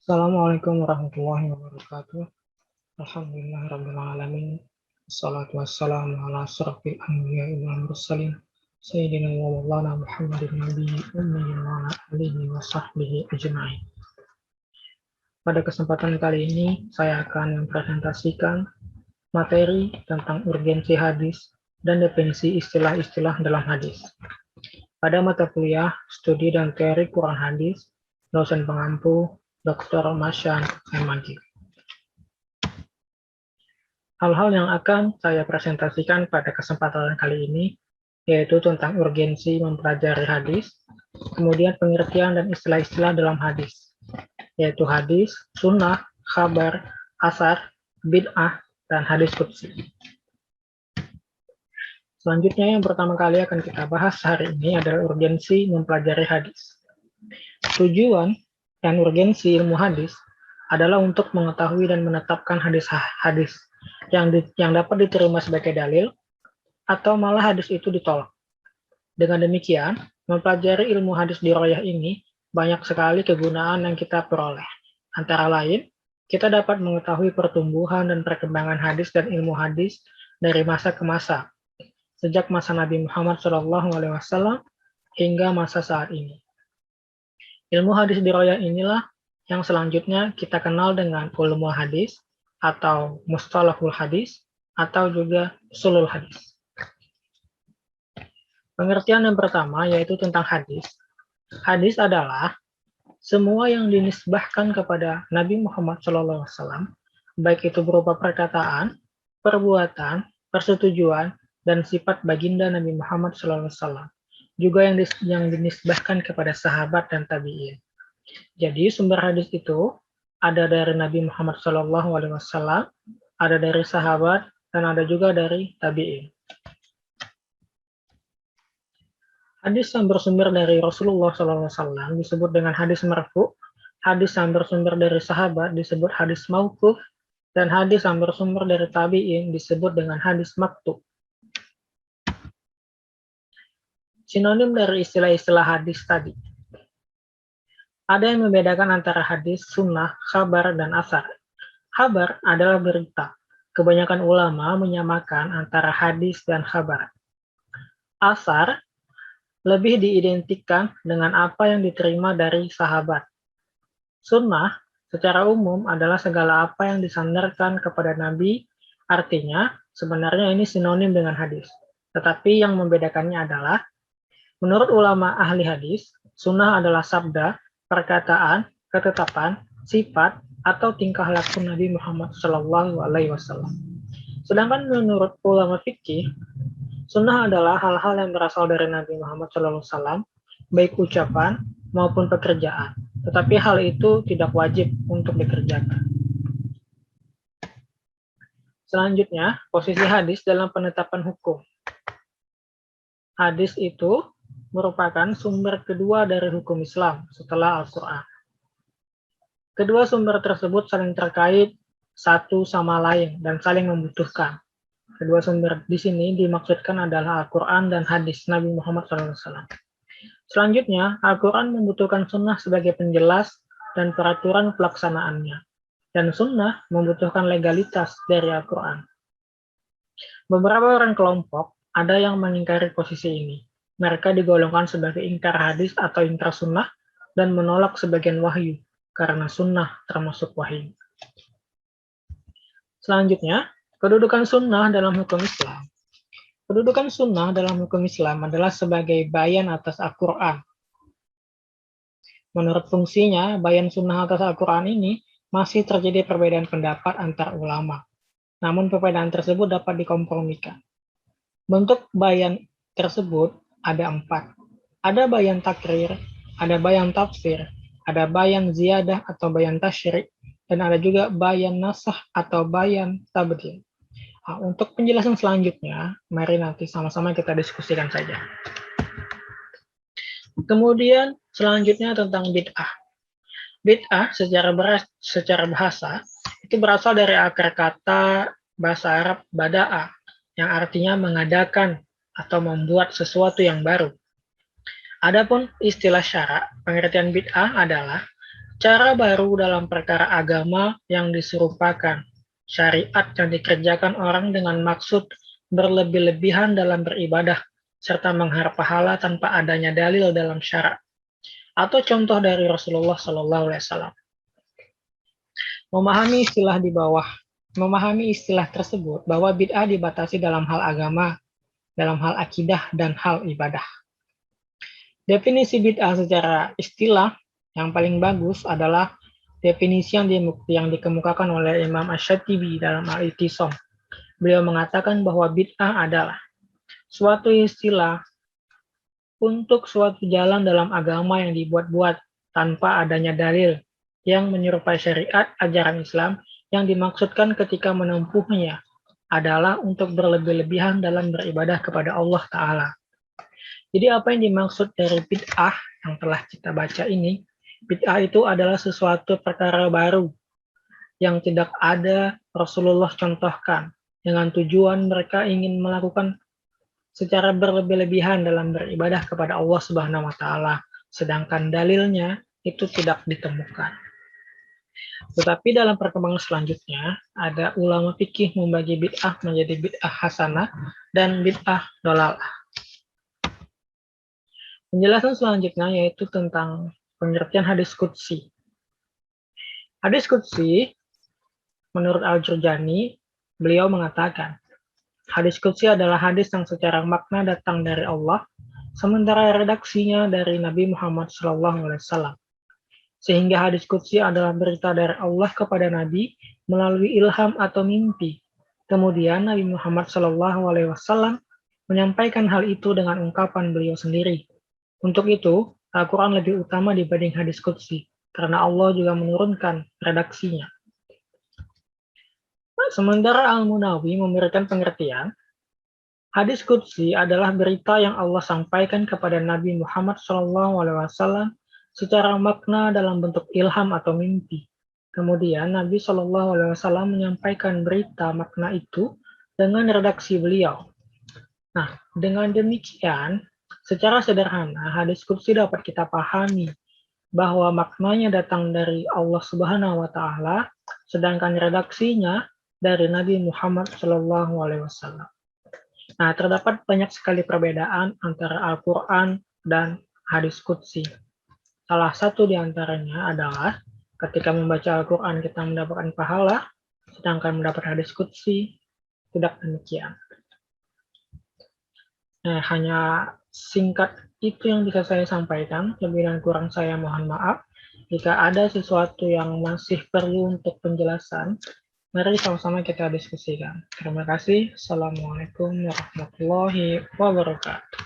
Assalamualaikum warahmatullahi wabarakatuh. Alhamdulillahirabbil alamin. Wassalatu wassalamu ala asyrafil anbiya'i wal mursalin sayyidina wa maulana Muhammadin nabiyyi ummi wa ala alihi wa sahbihi ajma'in. Pada kesempatan kali ini saya akan mempresentasikan materi tentang urgensi hadis dan definisi istilah-istilah dalam hadis. Pada mata kuliah Studi dan Teori Quran Hadis, dosen pengampu Dr. Masyan M.Maggi. Hal-hal yang akan saya presentasikan pada kesempatan kali ini yaitu tentang urgensi mempelajari hadis, kemudian pengertian dan istilah-istilah dalam hadis, yaitu hadis, sunnah, khabar, asar, bid'ah, dan hadis qudsi. Selanjutnya yang pertama kali akan kita bahas hari ini adalah urgensi mempelajari hadis. Tujuan dan urgensi ilmu hadis adalah untuk mengetahui dan menetapkan hadis-hadis yang dapat diterima sebagai dalil atau malah hadis itu ditolak. Dengan demikian, mempelajari ilmu hadis dirayah ini banyak sekali kegunaan yang kita peroleh. Antara lain, kita dapat mengetahui pertumbuhan dan perkembangan hadis dan ilmu hadis dari masa ke masa, sejak masa Nabi Muhammad SAW hingga masa saat ini. Ilmu hadis dirayah inilah yang selanjutnya kita kenal dengan ulumul hadis atau mustalahul hadis atau juga usulul hadis. Pengertian yang pertama yaitu tentang hadis. Hadis adalah semua yang dinisbahkan kepada Nabi Muhammad SAW, baik itu berupa perkataan, perbuatan, persetujuan, dan sifat baginda Nabi Muhammad SAW. Juga yang dinisbahkan kepada sahabat dan tabi'in. Jadi sumber hadis itu ada dari Nabi Muhammad SAW, ada dari sahabat, dan ada juga dari tabi'in. Hadis yang bersumber dari Rasulullah SAW disebut dengan hadis marfu, hadis yang bersumber dari sahabat disebut hadis mauquf, dan hadis yang bersumber dari tabi'in disebut dengan hadis maktub. Sinonim dari istilah-istilah hadis tadi. Ada yang membedakan antara hadis, sunnah, khabar, dan asar. Khabar adalah berita. Kebanyakan ulama menyamakan antara hadis dan khabar. Asar lebih diidentikan dengan apa yang diterima dari sahabat. Sunnah secara umum adalah segala apa yang disandarkan kepada Nabi, artinya sebenarnya ini sinonim dengan hadis. Tetapi yang membedakannya adalah, menurut ulama ahli hadis, sunnah adalah sabda, perkataan, ketetapan, sifat, atau tingkah laku Nabi Muhammad SAW. Sedangkan menurut ulama fikih, sunnah adalah hal-hal yang berasal dari Nabi Muhammad SAW, baik ucapan maupun pekerjaan. Tetapi hal itu tidak wajib untuk dikerjakan. Selanjutnya, posisi hadis dalam penetapan hukum. Hadis itu merupakan sumber kedua dari hukum Islam setelah Al-Quran. Kedua sumber tersebut saling terkait satu sama lain dan saling membutuhkan. Kedua sumber di sini dimaksudkan adalah Al-Quran dan hadis Nabi Muhammad SAW. Selanjutnya, Al-Quran membutuhkan sunnah sebagai penjelas dan peraturan pelaksanaannya. Dan sunnah membutuhkan legalitas dari Al-Quran. Beberapa orang kelompok ada yang mengingkari posisi ini. Mereka digolongkan sebagai ingkar hadis atau ingkar sunnah dan menolak sebagian wahyu, karena sunnah termasuk wahyu. Selanjutnya, kedudukan sunnah dalam hukum Islam. Kedudukan sunnah dalam hukum Islam adalah sebagai bayan atas Al-Quran. Menurut fungsinya, bayan sunnah atas Al-Quran ini masih terjadi perbedaan pendapat antar ulama. Namun perbedaan tersebut dapat dikompromikan. Bentuk bayan tersebut ada 4. Ada bayan takrir, ada bayan tafsir, ada bayan ziyadah atau bayan tasyrik, dan ada juga bayan nasah atau bayan tabdil. Nah, untuk penjelasan selanjutnya, mari nanti sama-sama kita diskusikan saja. Kemudian selanjutnya tentang bid'ah. Bid'ah secara bahasa itu berasal dari akar kata bahasa Arab bada'a, yang artinya mengadakan atau membuat sesuatu yang baru. Adapun istilah syara, pengertian bid'ah adalah Cara baru dalam perkara agama yang diserupakan, syariat yang dikerjakan orang dengan maksud berlebih-lebihan dalam beribadah, serta mengharap pahala tanpa adanya dalil dalam syara. Atau contoh dari Rasulullah SAW. Memahami istilah tersebut bahwa bid'ah dibatasi dalam hal agama, dalam hal akidah, dan hal ibadah. Definisi bid'ah secara istilah yang paling bagus adalah definisi yang dikemukakan oleh Imam Asy-Syatibi dalam Al-I'tisam. Beliau mengatakan bahwa bid'ah adalah suatu istilah untuk suatu jalan dalam agama yang dibuat-buat tanpa adanya dalil yang menyerupai syariat ajaran Islam yang dimaksudkan ketika menempuhnya adalah untuk berlebih-lebihan dalam beribadah kepada Allah Ta'ala. Jadi apa yang dimaksud dari bid'ah yang telah kita baca ini? Bid'ah itu adalah sesuatu perkara baru yang tidak ada Rasulullah contohkan dengan tujuan mereka ingin melakukan secara berlebih-lebihan dalam beribadah kepada Allah Subhanahu wa taala, sedangkan dalilnya itu tidak ditemukan. Tetapi dalam perkembangan selanjutnya, ada ulama fikih membagi bid'ah menjadi bid'ah hasanah dan bid'ah dolalah. Penjelasan selanjutnya yaitu tentang pengertian hadis qudsi. Hadis qudsi, menurut Al-Jurjani, beliau mengatakan, hadis qudsi adalah hadis yang secara makna datang dari Allah, sementara redaksinya dari Nabi Muhammad SAW. Sehingga hadis qudsi adalah berita dari Allah kepada Nabi melalui ilham atau mimpi. Kemudian Nabi Muhammad SAW menyampaikan hal itu dengan ungkapan beliau sendiri. Untuk itu, Al-Quran lebih utama dibanding hadis qudsi, karena Allah juga menurunkan redaksinya. Sementara Al-Munawi memberikan pengertian, hadis qudsi adalah berita yang Allah sampaikan kepada Nabi Muhammad SAW secara makna dalam bentuk ilham atau mimpi. Kemudian Nabi SAW menyampaikan berita makna itu dengan redaksi beliau. Nah, dengan demikian, secara sederhana, hadis qudsi dapat kita pahami bahwa maknanya datang dari Allah Subhanahu wa taala, sedangkan redaksinya dari Nabi Muhammad SAW. Nah, terdapat banyak sekali perbedaan antara Al-Qur'an dan hadis qudsi. Salah satu di antaranya adalah ketika membaca Al-Qur'an kita mendapatkan pahala, sedangkan mendapat hadis qudsi tidak demikian. Nah, hanya singkat itu yang bisa saya sampaikan. Lebih dan kurang saya mohon maaf. Jika ada sesuatu yang masih perlu untuk penjelasan, mari sama-sama kita diskusikan. Terima kasih. Assalamualaikum warahmatullahi wabarakatuh.